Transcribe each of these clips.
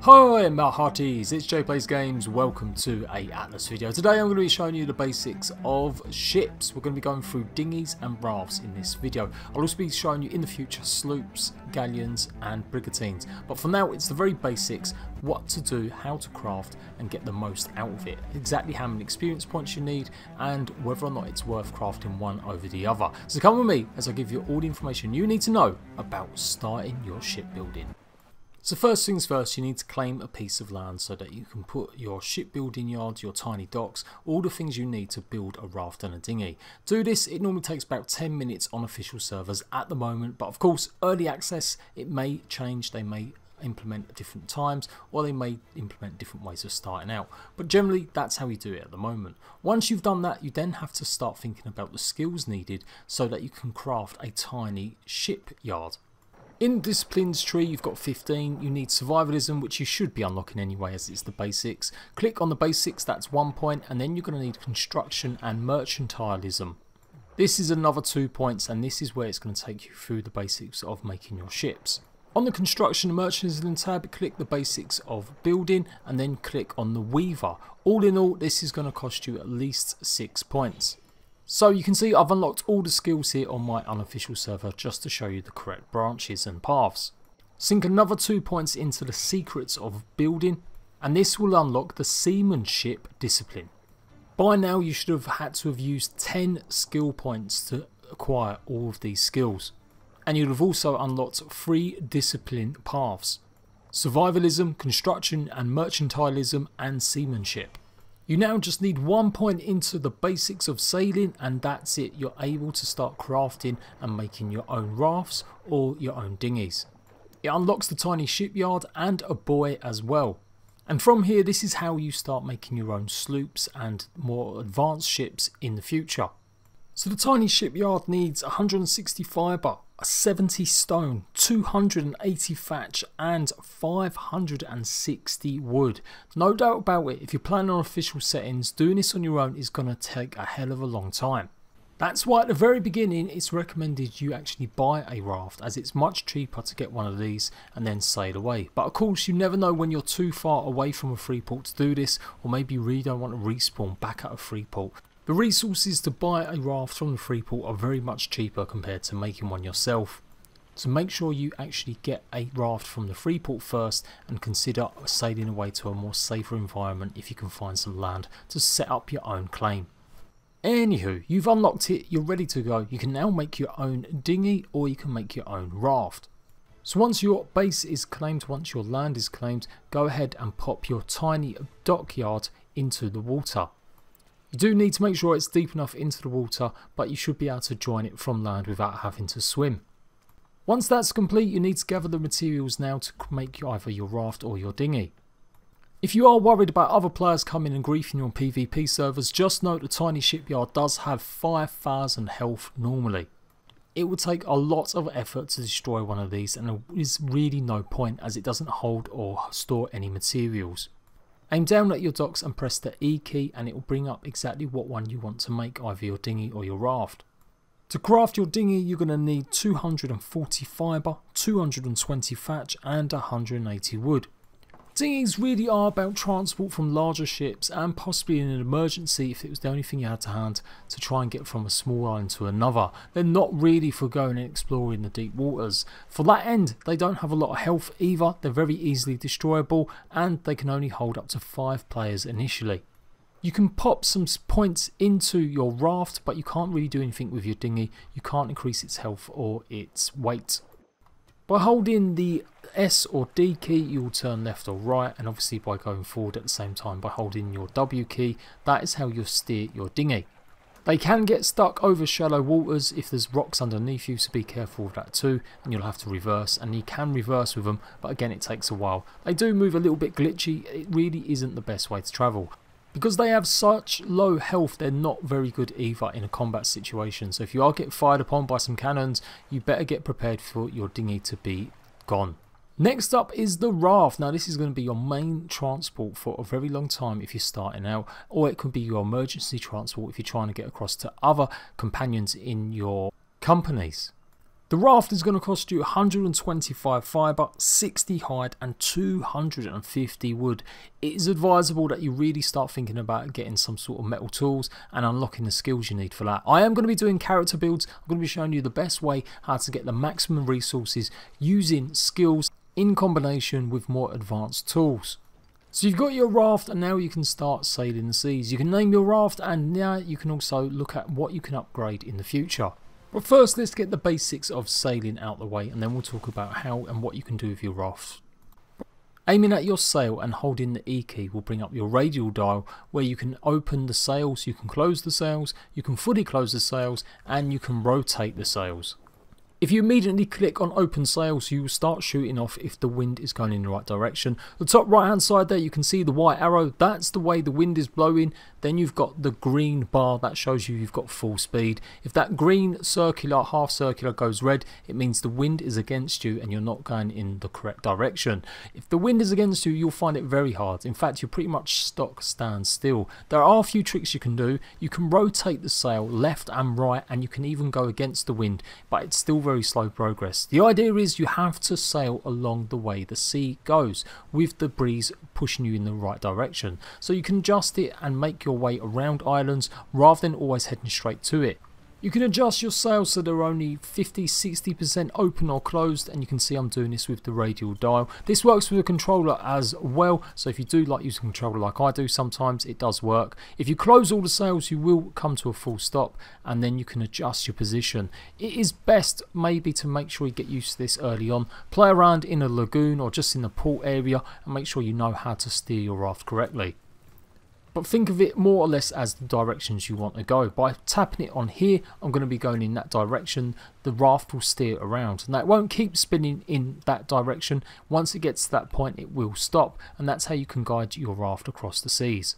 Hi my hearties, it's Jade Plays Games. Welcome to a Atlas video. Today I'm going to be showing you the basics of ships. We're going to be going through dinghies and rafts in this video. I'll also be showing you in the future sloops, galleons and brigantines. But for now it's the very basics, what to do, how to craft and get the most out of it. Exactly how many experience points you need and whether or not it's worth crafting one over the other. So come with me as I give you all the information you need to know about starting your shipbuilding. So first things first, you need to claim a piece of land so that you can put your shipbuilding yard, your tiny docks, all the things you need to build a raft and a dinghy. To do this, it normally takes about 10 minutes on official servers at the moment, but of course early access, it may change, they may implement at different times or they may implement different ways of starting out, but generally that's how you do it at the moment. Once you've done that, you then have to start thinking about the skills needed so that you can craft a tiny shipyard. In disciplines tree you've got 15, you need survivalism, which you should be unlocking anyway as it's the basics. Click on the basics, that's 1 point, and then you're going to need construction and mercantilism. This is another 2 points and this is where it's going to take you through the basics of making your ships. On the construction and mercantilism tab, click the basics of building and then click on the weaver. All in all, this is going to cost you at least 6 points. So you can see I've unlocked all the skills here on my unofficial server just to show you the correct branches and paths. Sink another 2 points into the secrets of building and this will unlock the seamanship discipline. By now you should have had to have used 10 skill points to acquire all of these skills. And you'd have also unlocked 3 discipline paths: survivalism, construction and mercantilism and seamanship. You now just need 1 point into the basics of sailing and that's it. You're able to start crafting and making your own rafts or your own dinghies. It unlocks the tiny shipyard and a buoy as well. And from here, this is how you start making your own sloops and more advanced ships in the future. So the tiny shipyard needs 160 fibre, 70 stone, 280 thatch and 560 wood. No doubt about it, if you're playing on official settings, doing this on your own is going to take a hell of a long time. That's why at the very beginning it's recommended you actually buy a raft, as it's much cheaper to get one of these and then sail away. But of course you never know when you're too far away from a free port to do this, or maybe you really don't want to respawn back at a free port. The resources to buy a raft from the free port are very much cheaper compared to making one yourself. So make sure you actually get a raft from the free port first and consider sailing away to a more safer environment if you can find some land to set up your own claim. Anywho, you've unlocked it, you're ready to go. You can now make your own dinghy or you can make your own raft. So once your base is claimed, once your land is claimed, go ahead and pop your tiny dockyard into the water. You do need to make sure it's deep enough into the water, but you should be able to join it from land without having to swim. Once that's complete, you need to gather the materials now to make either your raft or your dinghy. If you are worried about other players coming and griefing you on PvP servers, just note the tiny shipyard does have 5,000 health normally. It would take a lot of effort to destroy one of these and there is really no point as it doesn't hold or store any materials. Aim down at your docks and press the E key and it will bring up exactly what one you want to make, either your dinghy or your raft. To craft your dinghy you're going to need 240 fibre, 220 thatch and 180 wood. Dinghies really are about transport from larger ships and possibly in an emergency if it was the only thing you had to hand to try and get from a small island to another. They're not really for going and exploring the deep waters. For that end, they don't have a lot of health either, they're very easily destroyable and they can only hold up to 5 players initially. You can pop some points into your raft but you can't really do anything with your dinghy, you can't increase its health or its weight. By holding the S or D key you will turn left or right, and obviously by going forward at the same time by holding your W key, that is how you'll steer your dinghy. They can get stuck over shallow waters if there's rocks underneath you, so be careful of that too, and you'll have to reverse, and you can reverse with them but again it takes a while. They do move a little bit glitchy, it really isn't the best way to travel. Because they have such low health, they're not very good either in a combat situation. So if you are getting fired upon by some cannons, you better get prepared for your dinghy to be gone. Next up is the raft. Now this is going to be your main transport for a very long time if you're starting out, or it could be your emergency transport if you're trying to get across to other companions in your companies. The raft is going to cost you 125 fibre, 60 hide and 250 wood. It is advisable that you really start thinking about getting some sort of metal tools and unlocking the skills you need for that. I am going to be doing character builds. I'm going to be showing you the best way how to get the maximum resources using skills in combination with more advanced tools. So you've got your raft and now you can start sailing the seas. You can name your raft and now you can also look at what you can upgrade in the future. But first, let's get the basics of sailing out the way and then we'll talk about how and what you can do with your raft. Aiming at your sail and holding the E key will bring up your radial dial where you can open the sails, you can close the sails, you can fully close the sails and you can rotate the sails. If you immediately click on open sails, you will start shooting off if the wind is going in the right direction. The top right hand side there, you can see the white arrow, that's the way the wind is blowing. Then you've got the green bar that shows you've got full speed. If that green circular, half circular goes red, it means the wind is against you and you're not going in the correct direction. If the wind is against you, you'll find it very hard. In fact, you're pretty much stuck stand still. There are a few tricks you can do. You can rotate the sail left and right and you can even go against the wind, but it's still very slow progress. The idea is you have to sail along the way the sea goes with the breeze pushing you in the right direction. So you can adjust it and make your way around islands rather than always heading straight to it. You can adjust your sails so they're only 50-60% open or closed, and you can see I'm doing this with the radial dial. This works with a controller as well, so if you do like using a controller like I do sometimes, it does work. If you close all the sails, you will come to a full stop and then you can adjust your position. It is best maybe to make sure you get used to this early on. Play around in a lagoon or just in the port area and make sure you know how to steer your raft correctly. But think of it more or less as the directions you want to go. By tapping it on here, I'm going to be going in that direction. The raft will steer around. Now it won't keep spinning in that direction. Once it gets to that point, it will stop. And that's how you can guide your raft across the seas.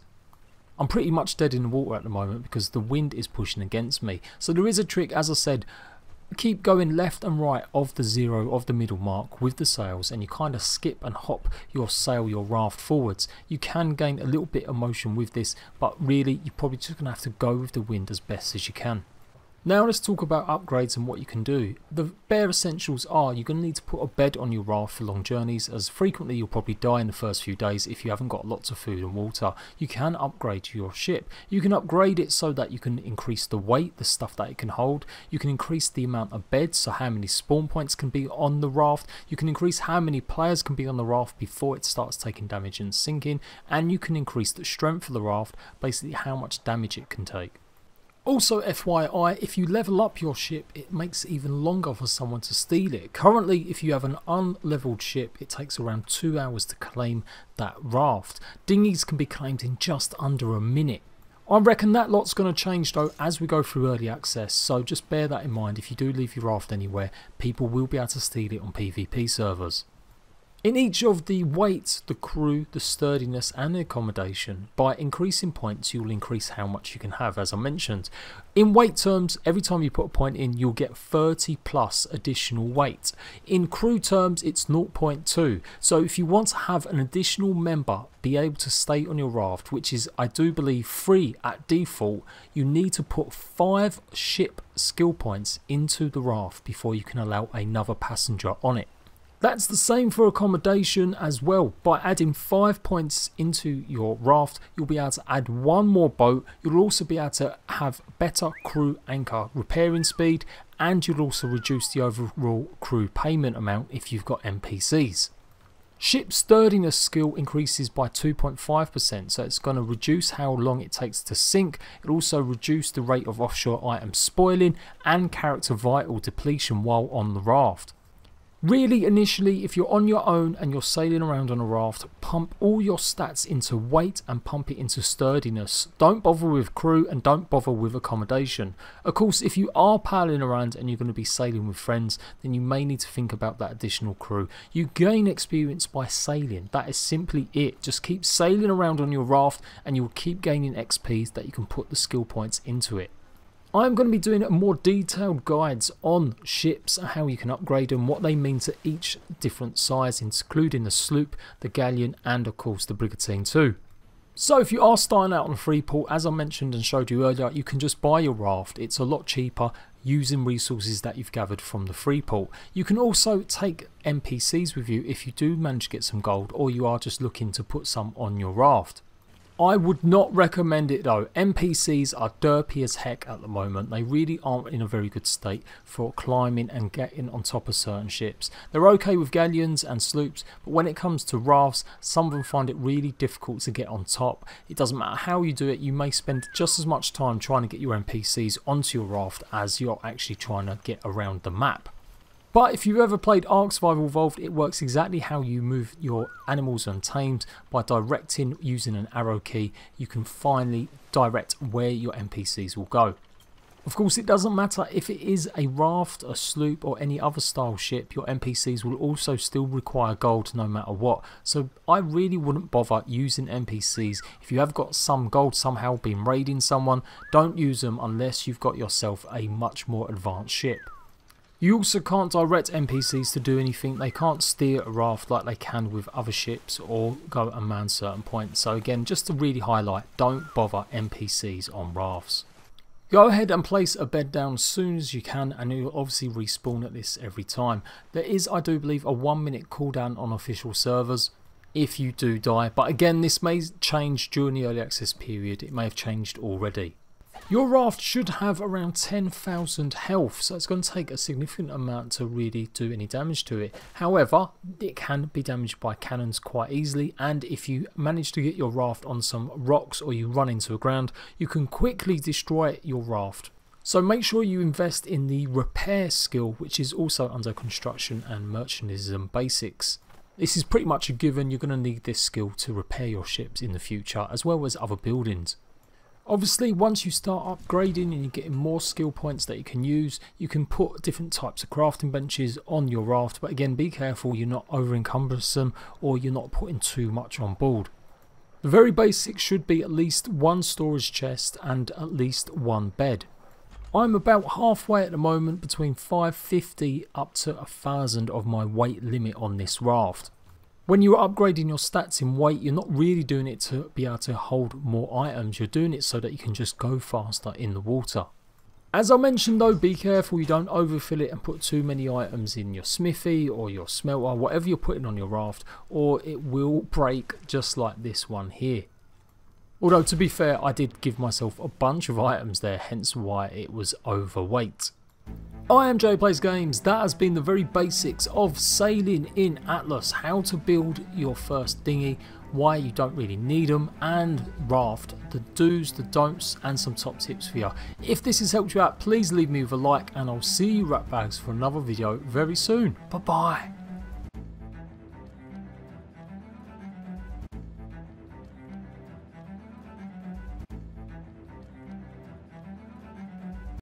I'm pretty much dead in the water at the moment because the wind is pushing against me. So there is a trick, as I said. Keep going left and right of the zero of the middle mark with the sails and you kind of skip and hop your raft forwards. You can gain a little bit of motion with this, but really you're probably just going to have to go with the wind as best as you can. Now let's talk about upgrades and what you can do. The bare essentials are you're going to need to put a bed on your raft for long journeys, as frequently you'll probably die in the first few days if you haven't got lots of food and water. You can upgrade your ship. You can upgrade it so that you can increase the weight, the stuff that it can hold. You can increase the amount of beds, so how many spawn points can be on the raft. You can increase how many players can be on the raft before it starts taking damage and sinking. And you can increase the strength of the raft, basically how much damage it can take. Also FYI, if you level up your ship, it makes it even longer for someone to steal it. Currently, if you have an unleveled ship, it takes around 2 hours to claim that raft. Dinghies can be claimed in just under a minute. I reckon that lot's going to change though as we go through early access, so just bear that in mind. If you do leave your raft anywhere, people will be able to steal it on PvP servers. In each of the weight, the crew, the sturdiness and the accommodation, by increasing points you'll increase how much you can have, as I mentioned. In weight terms, every time you put a point in you'll get 30 plus additional weight. In crew terms it's 0.2, so if you want to have an additional member be able to stay on your raft, which is I do believe free at default, you need to put 5 ship skill points into the raft before you can allow another passenger on it. That's the same for accommodation as well. By adding 5 points into your raft, you'll be able to add 1 more boat. You'll also be able to have better crew anchor repairing speed, and you'll also reduce the overall crew payment amount if you've got NPCs. Ship sturdiness skill increases by 2.5%, so it's going to reduce how long it takes to sink. It'll also reduce the rate of offshore items spoiling and character vital depletion while on the raft. Really, initially, if you're on your own and you're sailing around on a raft, pump all your stats into weight and pump it into sturdiness. Don't bother with crew and don't bother with accommodation. Of course, if you are palling around and you're going to be sailing with friends, then you may need to think about that additional crew. You gain experience by sailing. That is simply it. Just keep sailing around on your raft and you'll keep gaining XP that you can put the skill points into it. I'm going to be doing more detailed guides on ships and how you can upgrade them, what they mean to each different size, including the sloop, the galleon and of course the brigantine too. So if you are starting out on a free port, as I mentioned and showed you earlier, you can just buy your raft. It's a lot cheaper. using resources that you've gathered from the free port. You can also take NPCs with you if you do manage to get some gold, or you are just looking to put some on your raft. I would not recommend it though. NPCs are derpy as heck at the moment. They really aren't in a very good state for climbing and getting on top of certain ships. They're okay with galleons and sloops, but when it comes to rafts, some of them find it really difficult to get on top. It doesn't matter how you do it, you may spend just as much time trying to get your NPCs onto your raft as you're actually trying to get around the map. But if you've ever played Ark Survival Evolved, it works exactly how you move your animals untamed. By directing using an arrow key, you can finally direct where your NPCs will go. Of course, it doesn't matter if it is a raft, a sloop or any other style ship, your NPCs will also still require gold no matter what. So I really wouldn't bother using NPCs. If you have got some gold somehow been raiding someone, don't use them unless you've got yourself a much more advanced ship. You also can't direct NPCs to do anything. They can't steer a raft like they can with other ships or go and man certain points. So again, just to really highlight, don't bother NPCs on rafts. Go ahead and place a bed down as soon as you can, and you'll obviously respawn at this every time. There is, I do believe, a 1 minute cooldown on official servers if you do die. But again, this may change during the early access period. It may have changed already. Your raft should have around 10,000 health, so it's going to take a significant amount to really do any damage to it. However, it can be damaged by cannons quite easily, and if you manage to get your raft on some rocks or you run into the ground, you can quickly destroy your raft. So make sure you invest in the repair skill, which is also under construction and merchandism basics. This is pretty much a given. You're going to need this skill to repair your ships in the future, as well as other buildings. Obviously, once you start upgrading and you're getting more skill points that you can use, you can put different types of crafting benches on your raft. But again, be careful you're not over encumbersome or you're not putting too much on board. The very basics should be at least one storage chest and at least one bed. I'm about halfway at the moment, between 550 up to 1,000 of my weight limit on this raft. When you're upgrading your stats in weight, you're not really doing it to be able to hold more items. You're doing it so that you can just go faster in the water. As I mentioned though, be careful you don't overfill it and put too many items in your smithy or your smelter, whatever you're putting on your raft, or it will break just like this one here. Although to be fair, I did give myself a bunch of items there, hence why it was overweight. I am Jade Plays Games. That has been the very basics of sailing in Atlas, how to build your first dinghy, why you don't really need them, and raft, the do's, the don'ts, and some top tips for you. If this has helped you out, please leave me with a like, and I'll see you rat bags for another video very soon. Bye bye.